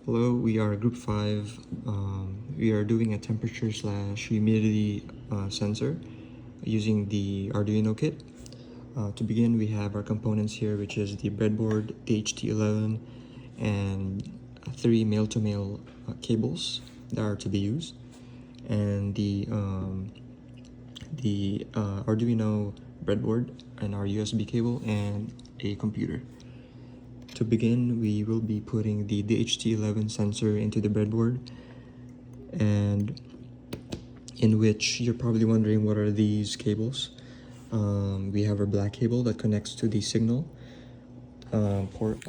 Hello, we are group 5. We are doing a temperature slash humidity sensor using the Arduino kit. To begin, we have our components here, which is the breadboard, tht11, and 3 male-to-male cables that are to be used, and the Arduino breadboard, and our USB cable, and a computer. To begin, we will be putting the DHT11 sensor into the breadboard, and in which you're probably wondering what are these cables. We have a black cable that connects to the signal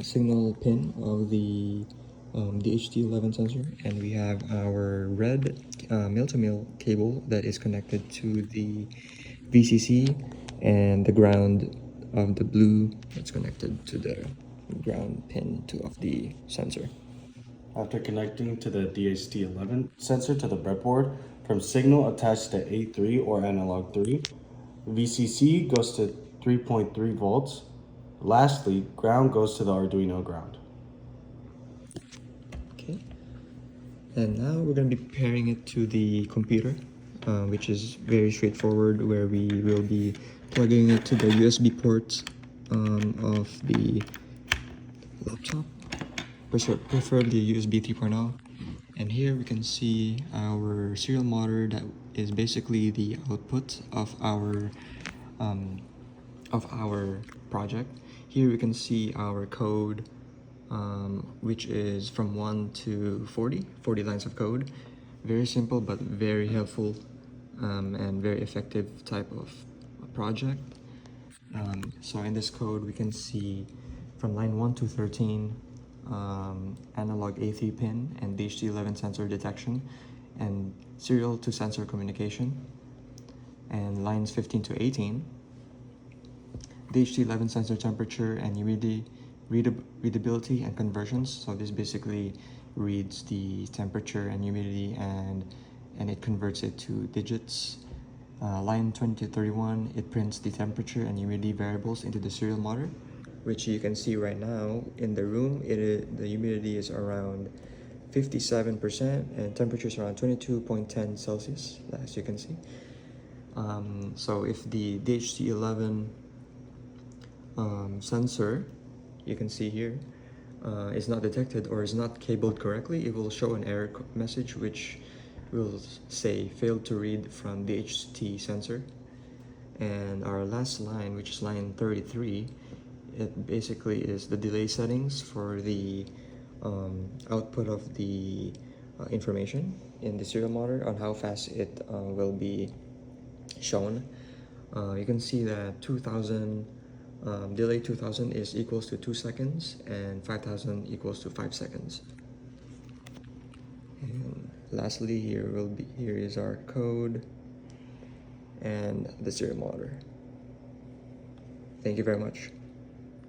signal pin of the DHT11 sensor, and we have our red male-to-male cable that is connected to the VCC, and the ground of the blue that's connected to the ground pin of the sensor. After connecting to the DHT11 sensor to the breadboard, from signal attached to A3 or analog 3, VCC goes to 3.3 volts. Lastly, ground goes to the Arduino ground. Okay, and now we're going to be pairing it to the computer, which is very straightforward, where we will be plugging it to the USB port of the laptop, preferably USB 3.0. And here we can see our serial motor that is basically the output of our project. Here we can see our code, which is from 1 to 40 lines of code. Very simple but very helpful and very effective type of project. So in this code we can see from line 1 to 13 analog A3 pin and DHT11 sensor detection and serial to sensor communication, and lines 15 to 18 DHT11 sensor temperature and humidity readability and conversions. So this basically reads the temperature and humidity and it converts it to digits. Line 20 to 31, it prints the temperature and humidity variables into the serial motor, which you can see right now in the room. The humidity is around 57% and temperature is around 22.10 Celsius, as you can see. So if the DHT11 sensor, you can see here, is not detected or is not cabled correctly, it will show an error message which will say failed to read from the DHT sensor. And our last line, which is line 33, it basically is the delay settings for the output of the information in the serial motor on how fast it will be shown. You can see that 2000 delay 2000 is equals to 2 seconds and 5000 equals to 5 seconds. And lastly, here is our code and the serial motor. Thank you very much.